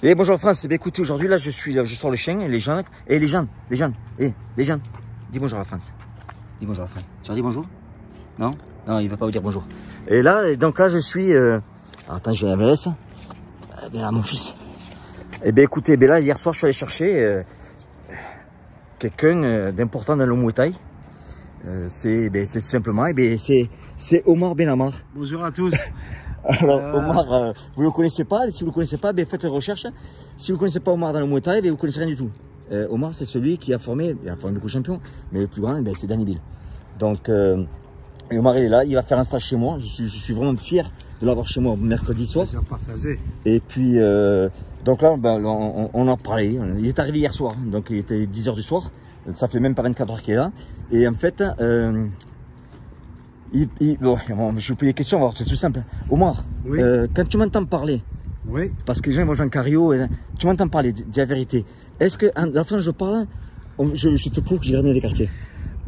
Et bonjour France, eh écoutez, aujourd'hui là je sors le chien et les gens, dis bonjour à France. Dis bonjour à France. Tu leur dis bonjour? Non? Non, il ne veut pas vous dire bonjour. Et là, donc là je suis... Attends, je la laisse. Ben là, mon fils. Eh bien écoutez, ben là hier soir je suis allé chercher quelqu'un d'important dans le Muay Thai. C'est tout simplement, c'est Omar Benamar. Bonjour à tous. Alors Omar, vous ne le connaissez pas, si vous ne le connaissez pas, faites une recherche. Si vous ne connaissez pas Omar dans le Muay Thai, vous ne connaissez rien du tout. Omar c'est celui qui a formé beaucoup de champions, mais le plus grand c'est Danny Bill. Donc Omar il est là, il va faire un stage chez moi, je suis vraiment fier de l'avoir chez moi mercredi soir. Et puis donc là on en parlait, il est arrivé hier soir, donc il était 10 h du soir, ça fait même pas 24 heures qu'il est là. Et en fait... bon, je vous pose des questions, c'est tout simple. Omar, oui. Quand tu m'entends parler, oui. Parce que les gens vont Jean Cario, tu m'entends parler, dis la vérité. Est-ce que, à la fin je parle, je te prouve que j'ai regardé les quartiers?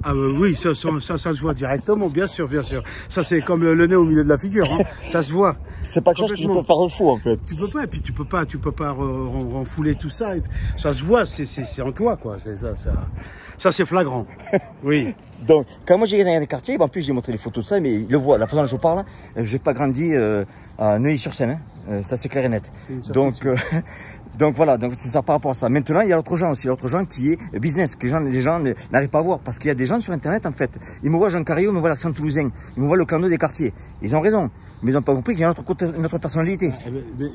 Ah oui, ça se voit directement, bien sûr, bien sûr. Ça c'est comme le nez au milieu de la figure, hein. Ça se voit. C'est pas quelque chose que tu peux faire de fou en fait. Tu peux pas, et puis tu peux pas renfouler tout ça. Ça se voit, c'est en toi quoi. Ça c'est flagrant. Oui. Donc quand moi j'ai regardé les quartiers, en plus j'ai montré les photos de ça, mais il le voit, la façon dont je parle, j'ai pas grandi à Neuilly-sur-Seine, ça c'est clair et net. Donc voilà, donc c'est ça par rapport à ça. Maintenant, il y a l'autre genre aussi, l'autre genre qui est business, que les gens n'arrivent pas à voir. Parce qu'il y a des gens sur Internet, en fait, ils me voient Jean Cario, ils me voient l'accent toulousain, ils me voient le clando des quartiers. Ils ont raison, mais ils n'ont pas compris qu'il y a une autre personnalité.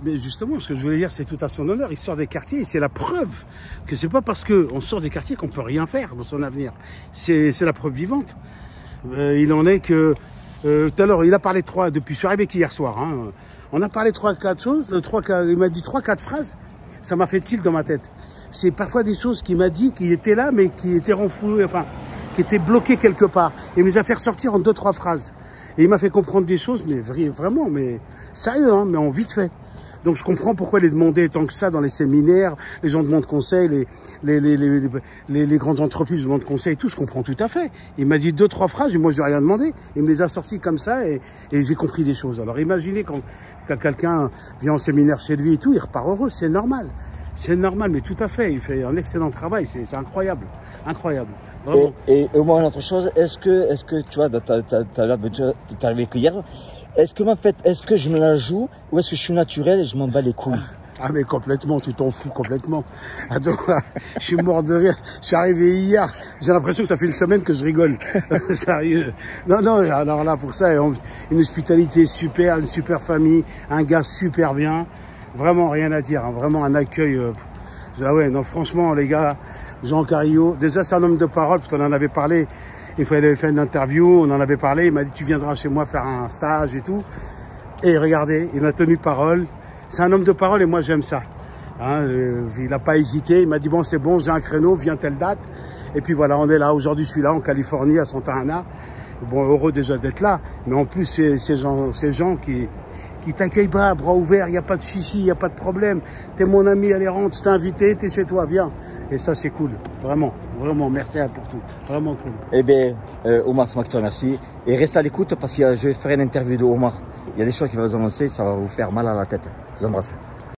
Mais justement, ce que je voulais dire, c'est tout à son honneur. Il sort des quartiers et c'est la preuve que c'est pas parce qu'on sort des quartiers qu'on peut rien faire dans son avenir. C'est la preuve vivante. Il en est que... tout à l'heure, il a parlé depuis, je suis arrivé qu'hier soir, hein, on a parlé 3-4 choses, il m'a dit 3-4 phrases. Ça m'a fait tilt dans ma tête. C'est parfois des choses qu'il m'a dit, qui étaient là, mais qui étaient renflouées, enfin, qui étaient bloquées quelque part. Et il me les a fait ressortir en 2-3 phrases. Et il m'a fait comprendre des choses, mais vraiment, mais sérieux, hein, mais en vite fait. Donc je comprends pourquoi il est demandé tant que ça dans les séminaires, les gens demandent conseil, les grandes entreprises demandent conseil et tout, je comprends tout à fait. Il m'a dit 2-3 phrases et moi je lui ai rien demandé. Il me les a sorties comme ça et j'ai compris des choses. Alors imaginez quand quelqu'un vient en séminaire chez lui et tout, il repart heureux, c'est normal. C'est normal, mais tout à fait, il fait un excellent travail, c'est incroyable, incroyable. Vraiment. Et au moins une autre chose, est-ce que tu vois, t'es arrivé que hier, est-ce que je me la joue ou est-ce que je suis naturel et je m'en bats les couilles? Ah mais complètement, tu t'en fous complètement. Attends, je suis mort de rire, je suis arrivé hier, j'ai l'impression que ça fait une semaine que je rigole. Sérieux. Non, alors là pour ça, une hospitalité super, une super famille, un gars super bien, vraiment rien à dire, hein, vraiment un accueil. Ah ouais, non franchement les gars, Jean Cario, déjà c'est un homme de parole parce qu'on en avait parlé, il fallait faire une interview, on en avait parlé, il m'a dit tu viendras chez moi faire un stage et tout. Et regardez, il a tenu parole. C'est un homme de parole et moi j'aime ça. Hein, il n'a pas hésité, il m'a dit bon c'est bon, j'ai un créneau, viens telle date. Et puis voilà, on est là, aujourd'hui je suis là en Californie, à Santa Ana. Bon, heureux déjà d'être là, mais en plus ces gens qui t'accueillent bras ouverts, il n'y a pas de chichi, il n'y a pas de problème. T'es mon ami, allez rentre, je t'ai invité, t'es chez toi, viens. Et ça c'est cool, vraiment, merci pour tout, vraiment cool. Eh bien, Omar, c'est moi qui te remercie. Et restez à l'écoute parce que je vais faire une interview de Omar. Il y a des choses qui vont vous annoncer, ça va vous faire mal à la tête. Je vous embrasse.